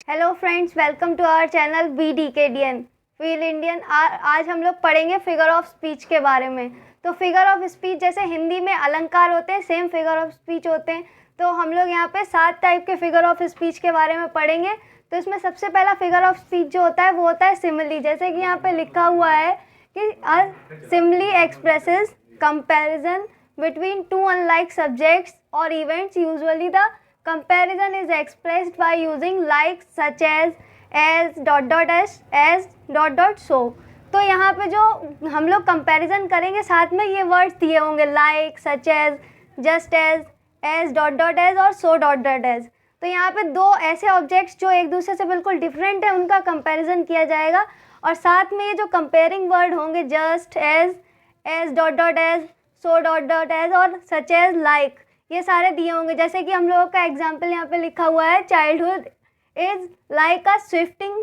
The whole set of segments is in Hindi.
Hello friends, welcome to our channel BDKDN feel Indian. आज हम लोग पढ़ेंगे फिगर ऑफ स्पीच के बारे में। तो फिगर ऑफ स्पीच जैसे हिंदी में अलंकार होते हैं, सेम फिगर ऑफ स्पीच होते हैं। तो हम लोग यहाँ पे 7 टाइप के फिगर ऑफ स्पीच के बारे में पढ़ेंगे। तो इसमें सबसे पहला फिगर ऑफ स्पीच जो होता है वो होता है सिमिली। जैसे कि यहाँ पे लिखा हुआ है कि simile expresses comparison between two unlike subjects और events. Usually the comparison is expressed by using like such as dot dot as dot dot so। तो यहाँ पे जो हम लोग कंपैरिजन करेंगे साथ में ये वर्ड्स दिए होंगे like such as just as dot dot as और so dot dot as। तो यहाँ पे दो ऐसे ऑब्जेक्ट्स जो एक दूसरे से बिल्कुल डिफरेंट है उनका कंपैरिजन किया जाएगा और साथ में ये जो कंपेयरिंग वर्ड होंगे just as dot dot as so dot dot as और such as like, ये सारे दिए होंगे। जैसे कि हम लोगों का एग्जाम्पल यहाँ पे लिखा हुआ है childhood is like a swifting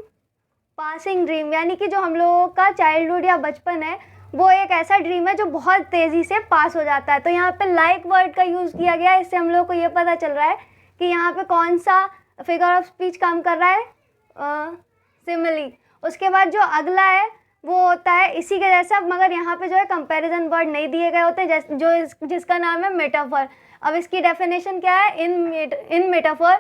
passing dream, यानी कि जो हम लोगों का चाइल्डहुड या बचपन है वो एक ऐसा ड्रीम है जो बहुत तेज़ी से पास हो जाता है। तो यहाँ पे लाइक वर्ड का यूज़ किया गया है। इससे हम लोगों को ये पता चल रहा है कि यहाँ पे कौन सा फिगर ऑफ स्पीच काम कर रहा है, सिमिली। उसके बाद जो अगला है वो होता है इसी के जैसा, मगर यहाँ पे जो है कंपैरिजन वर्ड नहीं दिए गए होते, जिसका नाम है मेटाफर। अब इसकी डेफिनेशन क्या है, in metaphor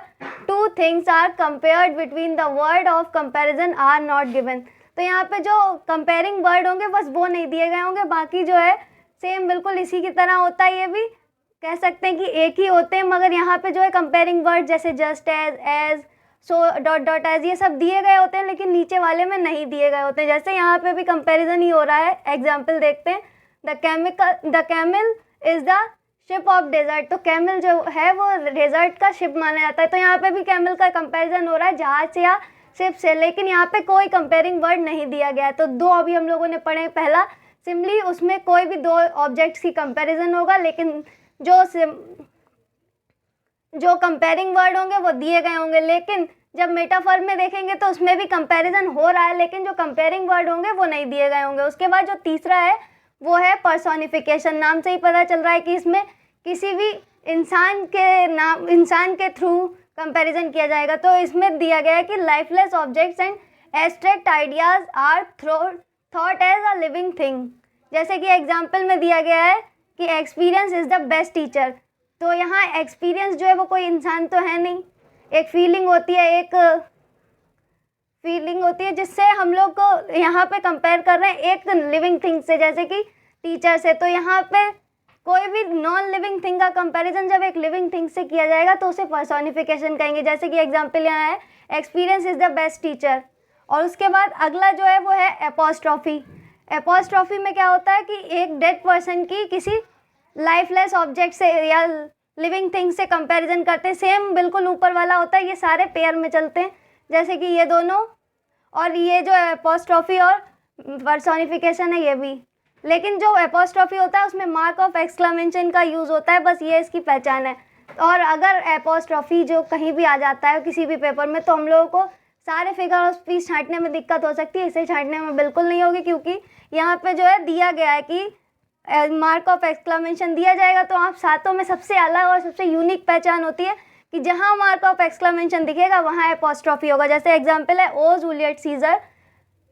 two things are compared between the word of comparison are not given. तो यहाँ पे जो कंपेयरिंग वर्ड होंगे बस वो नहीं दिए गए होंगे, बाकी जो है सेम बिल्कुल इसी की तरह होता है। ये भी कह सकते हैं कि एक ही होते हैं, मगर यहाँ पे जो है कंपेयरिंग वर्ड जैसे just as so dot dot as ये सब दिए गए होते हैं, लेकिन नीचे वाले में नहीं दिए गए होते हैं। जैसे यहाँ पे भी कंपैरिजन ही हो रहा है। एग्जाम्पल देखते हैं, the camel is the ship of desert. तो कैमल जो है वो डेजर्ट का शिप माना जाता है। तो यहाँ पे भी कैमल का कंपैरिजन हो रहा है जहाज से या शिप से, लेकिन यहाँ पे कोई कंपेयरिंग वर्ड नहीं दिया गया है। तो दो अभी हम लोगों ने पढ़े, पहला सिम्पली उसमें कोई भी दो ऑब्जेक्ट्स की कंपैरिजन होगा, लेकिन जो कंपेयरिंग वर्ड होंगे वो दिए गए होंगे। लेकिन जब मेटाफर में देखेंगे तो उसमें भी कंपैरिजन हो रहा है, लेकिन जो कंपेयरिंग वर्ड होंगे वो नहीं दिए गए होंगे। उसके बाद जो तीसरा है वो है पर्सोनिफिकेशन। नाम से ही पता चल रहा है कि इसमें किसी भी इंसान के थ्रू कंपैरिजन किया जाएगा। तो इसमें दिया गया है कि lifeless objects and abstract ideas are thought as a living thing. जैसे कि एग्जाम्पल में दिया गया है कि experience is the best teacher. तो यहाँ एक्सपीरियंस जो है वो कोई इंसान तो है नहीं, एक फीलिंग होती है, जिससे हम लोग को यहाँ पे कंपेयर कर रहे हैं एक लिविंग थिंग से, जैसे कि टीचर से। तो यहाँ पे कोई भी नॉन लिविंग थिंग का कंपैरिजन जब एक लिविंग थिंग से किया जाएगा तो उसे पर्सोनिफिकेशन कहेंगे। जैसे कि एग्जांपल यहाँ है experience is the best teacher. और उसके बाद अगला जो है वो है एपोस्ट्रॉफी। एपोस्ट्रॉफी में क्या होता है कि एक डेड पर्सन की किसी लाइफलेस ऑब्जेक्ट से या लिविंग थिंग से कंपैरिजन करते हैं। सेम बिल्कुल ऊपर वाला होता है, ये सारे पेयर में चलते हैं, जैसे कि ये दोनों और ये जो एपोस्ट्रॉफी और पर्सोनिफिकेशन है ये भी। लेकिन जो एपोस्ट्रॉफी होता है उसमें मार्क ऑफ एक्सक्लेमेशन का यूज़ होता है, बस ये इसकी पहचान है। और अगर एपोस्ट्रॉफी जो कहीं भी आ जाता है किसी भी पेपर में तो हम लोगों को सारे फिगर ऑफ स्पीच छांटने में दिक्कत हो सकती है। इसे छांटने में बिल्कुल नहीं होगी, क्योंकि यहाँ पे जो है दिया गया है कि मार्क ऑफ एक्सक्लेमेशन दिया जाएगा। तो आप सातों में सबसे अलग और सबसे यूनिक पहचान होती है कि जहाँ मार्क ऑफ एक्सक्लेमेशन दिखेगा वहाँ एपोस्ट्रॉफी होगा। जैसे एग्जाम्पल है ओ जूलियट सीजर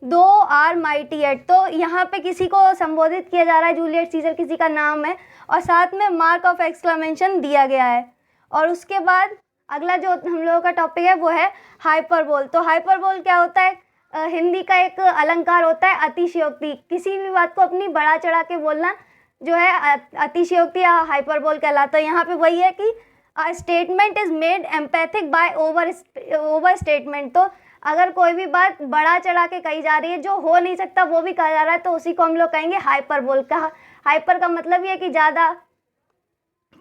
दो आर माइटी एट। तो यहाँ पे किसी को संबोधित किया जा रहा है, जूलियट सीजर किसी का नाम है और साथ में मार्क ऑफ एक्सक्लेमेशन दिया गया है। और उसके बाद अगला जो हम लोगों का टॉपिक है वो है हाइपरबोल। तो हाइपरबोल क्या होता है, हिंदी का एक अलंकार होता है अतिशयोक्ति। किसी भी बात को अपनी बढ़ा चढ़ा के बोलना जो है अतिशयोक्ति या हाइपरबोल कहलाता है। यहाँ पे वही है कि statement is made empathic by over statement. तो अगर कोई भी बात बढ़ा चढ़ा के कही जा रही है, जो हो नहीं सकता वो भी कहा जा रहा है, तो उसी को हम लोग कहेंगे हाइपरबोल। का हाइपर का मतलब ये है कि ज़्यादा।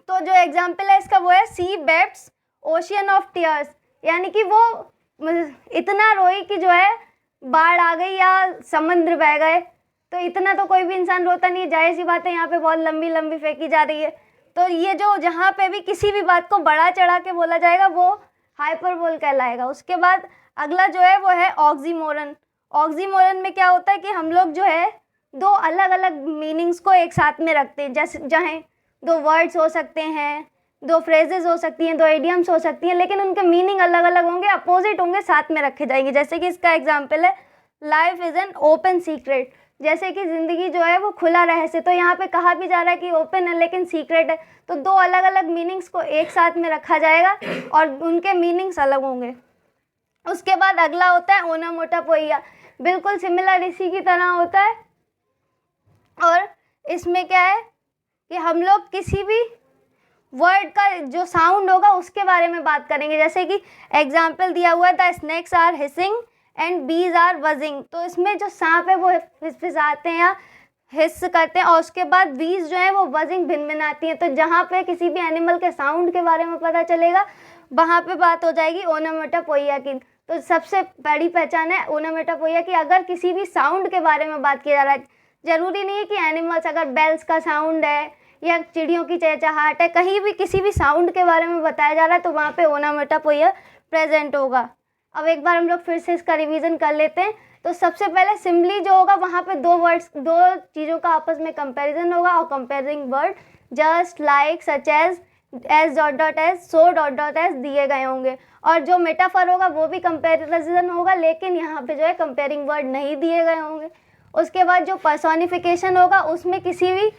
तो जो एग्जाम्पल है इसका वो है सी बेप्स ओशियन ऑफ टीयर्स, यानी कि वो इतना रोई कि जो है बाढ़ आ गई या समुद्र बह गए। तो इतना तो कोई भी इंसान रोता नहीं है, जाहिर सी बात है। यहाँ पे बहुत लंबी लंबी फेंकी जा रही है। तो ये जो जहाँ पे भी किसी भी बात को बढ़ा चढ़ा के बोला जाएगा वो हाइपरबोल कहलाएगा। उसके बाद अगला जो है वो है ऑक्सीमोरन। ऑक्सीमोरन में क्या होता है कि हम लोग जो है दो अलग अलग मीनिंग्स को एक साथ में रखते हैं। जैसे जहाँ दो वर्ड्स हो सकते हैं दो फ्रेजेस हो सकती हैं, दो इडियम्स हो सकती हैं, लेकिन उनके मीनिंग अलग अलग होंगे, अपोजिट होंगे, साथ में रखे जाएंगे। जैसे कि इसका एग्जाम्पल है life is an open secret, जैसे कि ज़िंदगी जो है वो खुला रहस्य। तो यहाँ पे कहा भी जा रहा है कि ओपन है लेकिन सीक्रेट है, तो दो अलग अलग मीनिंग्स को एक साथ में रखा जाएगा और उनके मीनिंग्स अलग होंगे। उसके बाद अगला होता है ओनामोटोपोइया, बिल्कुल सिमिलर इसी की तरह होता है। और इसमें क्या है कि हम लोग किसी भी वर्ड का जो साउंड होगा उसके बारे में बात करेंगे। जैसे कि एग्जाम्पल दिया हुआ है the snakes are hissing and bees are buzzing, तो इसमें जो सांप है वो फिसफिसाते हैं या हिस करते हैं, और उसके बाद बीज जो है वो बजिंग भिनभिनाती हैं। तो जहाँ पे किसी भी एनिमल के साउंड के बारे में पता चलेगा वहाँ पे बात हो जाएगी ओनामोटोपोइया की। तो सबसे बड़ी पहचान है ओनामोटोपोइया की, अगर किसी भी साउंड के बारे में बात किया जा रहा है, ज़रूरी नहीं है कि एनिमल्स, अगर बेल्स का साउंड है या चिड़ियों की चहचहाहट है, कहीं भी किसी भी साउंड के बारे में बताया जा रहा है तो वहाँ पे ओनामोटोपोइया प्रेजेंट होगा। अब एक बार हम लोग फिर से इसका रिवीजन कर लेते हैं। तो सबसे पहले सिम्बली जो होगा वहाँ पे दो चीज़ों का आपस में कंपैरिजन होगा, और comparing word just, like, such as dot dot as, so dot dot as दिए गए होंगे। और जो मेटाफर होगा वो भी कंपैरिजन होगा, लेकिन यहाँ पे जो है कंपेयरिंग वर्ड नहीं दिए गए होंगे। उसके बाद जो पर्सोनिफिकेशन होगा उसमें किसी भी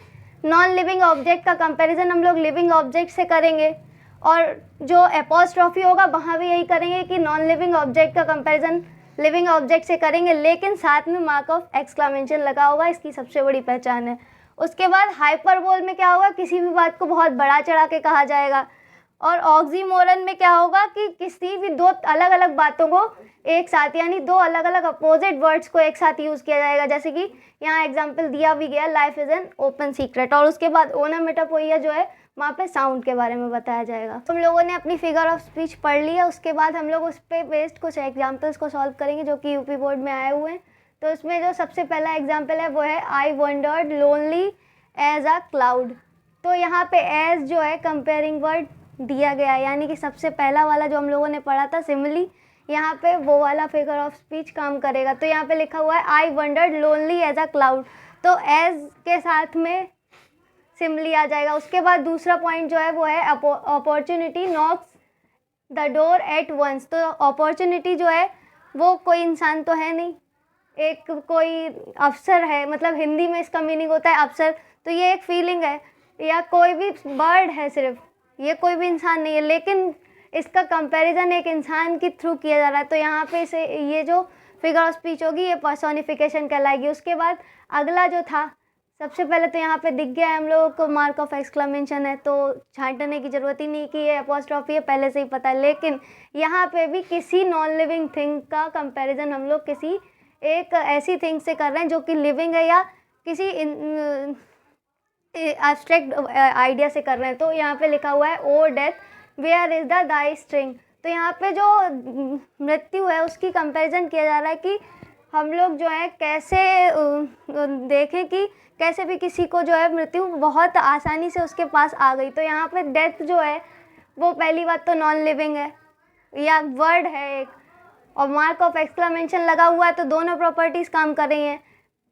नॉन लिविंग ऑब्जेक्ट का कंपैरिजन हम लोग लिविंग ऑब्जेक्ट से करेंगे। और जो एपोस्ट्रॉफी होगा वहाँ भी यही करेंगे कि नॉन लिविंग ऑब्जेक्ट का कंपैरिजन लिविंग ऑब्जेक्ट से करेंगे, लेकिन साथ में मार्क ऑफ एक्सक्लामेशन लगा होगा, इसकी सबसे बड़ी पहचान है। उसके बाद हाइपरबोल में क्या होगा, किसी भी बात को बहुत बड़ा चढ़ा के कहा जाएगा। और ऑक्सीमोरन में क्या होगा कि किसी भी दो अलग अलग बातों को एक साथ, यानी दो अलग अलग अपोजिट वर्ड्स को एक साथ यूज़ किया जाएगा। जैसे कि यहाँ एग्जांपल दिया भी गया life is an open secret. और उसके बाद ओनामोटोपोइया जो है वहाँ पे साउंड के बारे में बताया जाएगा। हम लोगों ने अपनी फिगर ऑफ स्पीच पढ़ ली है, उसके बाद हम लोग उस पर बेस्ड कुछ एग्जाम्पल्स को सॉल्व करेंगे जो कि यूपी बोर्ड में आए हुए हैं। तो इसमें जो सबसे पहला एग्जाम्पल है वो है I wandered lonely as a cloud. तो यहाँ पे एज जो है कंपेयरिंग वर्ड दिया गया है, यानी कि सबसे पहला वाला जो हम लोगों ने पढ़ा था सिमिली, यहाँ पे वो वाला फिगर ऑफ स्पीच काम करेगा। तो यहाँ पे लिखा हुआ है I wandered lonely as a cloud, तो एज के साथ में सिमिली आ जाएगा। उसके बाद दूसरा पॉइंट जो है वो है opportunity knocks the door at once. तो अपॉर्चुनिटी जो है वो कोई इंसान तो है नहीं, एक कोई अफसर है, मतलब हिंदी में इसका मीनिंग होता है अफसर। तो ये एक फीलिंग है या कोई भी बर्ड है, सिर्फ ये कोई भी इंसान नहीं है, लेकिन इसका कंपैरिजन एक इंसान के थ्रू किया जा रहा है। तो यहाँ पे इसे ये जो फिगर ऑफ स्पीच होगी ये पर्सोनिफिकेशन कहलाएगी। उसके बाद अगला जो था, सबसे पहले तो यहाँ पे दिख गया है हम लोगों को मार्क ऑफ एक्सक्लेमेशन है, तो छांटने की ज़रूरत ही नहीं कि ये एपोस्ट्रॉफी है, पहले से ही पता है। लेकिन यहाँ पे भी किसी नॉन लिविंग थिंग का कंपैरिजन हम लोग किसी एक ऐसी थिंग से कर रहे हैं जो कि लिविंग है या किसी एब्स्ट्रैक्ट आइडिया से कर रहे हैं। तो यहाँ पे लिखा हुआ है O death where is thy दाई स्ट्रिंग। तो यहाँ पे जो मृत्यु है उसकी कंपैरिजन किया जा रहा है कि हम लोग जो है कैसे देखें कि कैसे भी किसी को जो है मृत्यु बहुत आसानी से उसके पास आ गई। तो यहाँ पे डेथ जो है वो पहली बात तो नॉन लिविंग है या वर्ड है एक, और मार्क ऑफ एक्सक्लेमेशन लगा हुआ है, तो दोनों प्रॉपर्टीज़ काम कर रही हैं।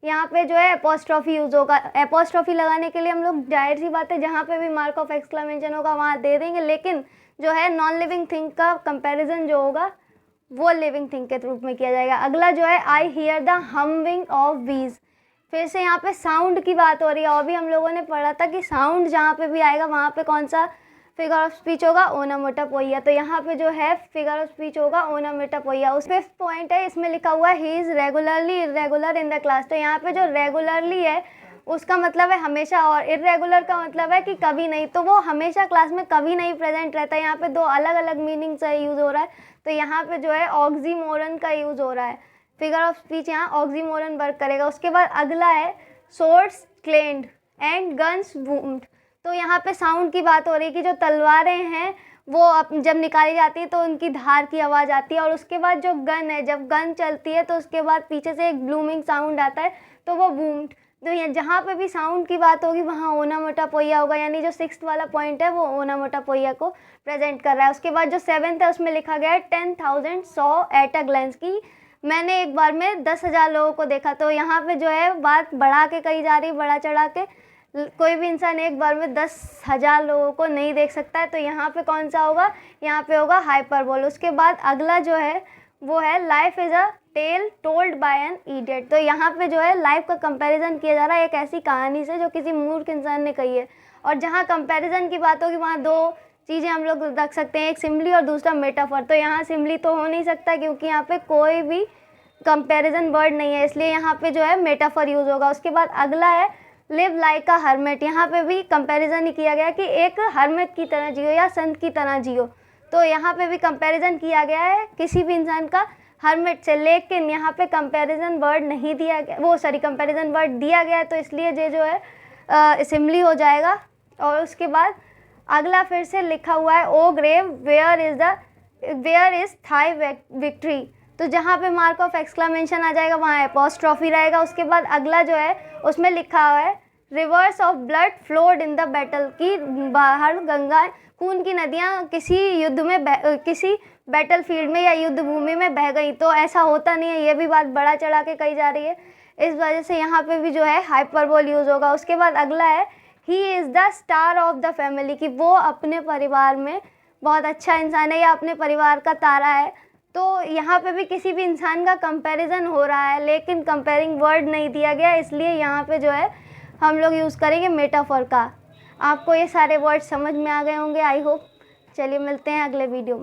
यहाँ पे जो है एपोस्ट्रॉफी यूज़ होगा। एपोस्ट्रॉफी लगाने के लिए हम लोग जाहिर सी बात है जहाँ पे भी मार्क ऑफ एक्सक्लेमेशन होगा वहाँ दे देंगे, लेकिन जो है नॉन लिविंग थिंग का कंपैरिजन जो होगा वो लिविंग थिंग के रूप में किया जाएगा। अगला जो है I hear the humming of बीज। फिर से यहाँ पे साउंड की बात हो रही है, और भी हम लोगों ने पढ़ा था कि साउंड जहाँ पे भी आएगा वहाँ पे कौन सा फिगर ऑफ स्पीच होगा, ओनामोटोपोइया। तो यहाँ पे जो है फिगर ऑफ स्पीच होगा ओनामोटोपोइया। उस फिफ्थ पॉइंट है, इसमें लिखा हुआ है he is regularly irregular in the class. तो यहाँ पे जो रेगुलरली है उसका मतलब है हमेशा, और इरेगुलर का मतलब है कि कभी नहीं। तो वो हमेशा क्लास में कभी नहीं प्रेजेंट रहता है। यहाँ पे दो अलग अलग मीनिंग से यूज़ हो रहा है। तो यहाँ पे जो है ऑक्सीमोरन का यूज़ हो रहा है। फिगर ऑफ स्पीच यहाँ ऑक्सीमोरन वर्क करेगा। उसके बाद अगला है सोर्ड्स क्लेंड एंड गन्स बूम्ड। तो यहाँ पे साउंड की बात हो रही है कि जो तलवारें हैं वो जब निकाली जाती है तो उनकी धार की आवाज़ आती है। और उसके बाद जो गन है, जब गन चलती है तो उसके बाद पीछे से एक ब्लूमिंग साउंड आता है, तो वो बूम्ड। तो ये जहाँ पे भी साउंड की बात होगी वहाँ ओनामोटोपोइया होगा, यानी जो सिक्स्थ वाला पॉइंट है वो ओनामोटोपोइया को प्रेजेंट कर रहा है। उसके बाद जो सेवेंथ है उसमें लिखा गया है 10,000 सॉ एट अ ग्लैंस की मैंने एक बार में 10,000 लोगों को देखा। तो यहाँ पे जो है बात बढ़ा के कही जा रही है, बढ़ा चढ़ा के, कोई भी इंसान एक बार में 10,000 लोगों को नहीं देख सकता है। तो यहाँ पे कौन सा होगा, यहाँ पे होगा हाइपरबोल। उसके बाद अगला जो है वो है life is a tale told by an idiot. तो यहाँ पे जो है लाइफ का कंपैरिजन किया जा रहा है एक ऐसी कहानी से जो किसी मूर्ख इंसान ने कही है। और जहाँ कंपैरिजन की बात होगी वहाँ दो चीज़ें हम लोग रख सकते हैं, एक सिम्बली और दूसरा मेटाफर। तो यहाँ सिम्बली तो हो नहीं सकता क्योंकि यहाँ पे कोई भी कंपैरिजन वर्ड नहीं है, इसलिए यहाँ पे जो है मेटाफर यूज़ होगा। उसके बाद अगला है लिव लाइक अ हर्मिट। यहाँ पे भी कंपैरिजन ही किया गया कि एक हर्मिट की तरह जियो या संत की तरह जियो। तो यहाँ पे भी कंपैरिजन किया गया है किसी भी इंसान का हर्मिट से, लेकिन यहाँ पे कंपैरिजन वर्ड नहीं दिया गया, वो सॉरी कंपैरिजन वर्ड दिया गया है, तो इसलिए ये जो है सिम्बली हो जाएगा। और उसके बाद अगला फिर से लिखा हुआ है O grave where is thy victory. तो जहाँ पे मार्क ऑफ एक्सक्लेमेशन आ जाएगा वहाँ एपोस्ट्रॉफी रहेगा। उसके बाद अगला जो है उसमें लिखा हुआ है reverse of blood flowed in the battle, की बाहर गंगा खून की नदियाँ किसी युद्ध में किसी बैटल फील्ड में या युद्ध भूमि में बह गई। तो ऐसा होता नहीं है, ये भी बात बढ़ा चढ़ा के कही जा रही है, इस वजह से यहाँ पे भी जो है हाइपरबोल यूज़ होगा। उसके बाद अगला है he is the star of the family, कि वो अपने परिवार में बहुत अच्छा इंसान है या अपने परिवार का तारा है। तो यहाँ पे भी किसी भी इंसान का कंपैरिजन हो रहा है लेकिन कंपेयरिंग वर्ड नहीं दिया गया, इसलिए यहाँ पे जो है हम लोग यूज़ करेंगे मेटाफर का। आपको ये सारे वर्ड समझ में आ गए होंगे आई होप। चलिए मिलते हैं अगले वीडियो में।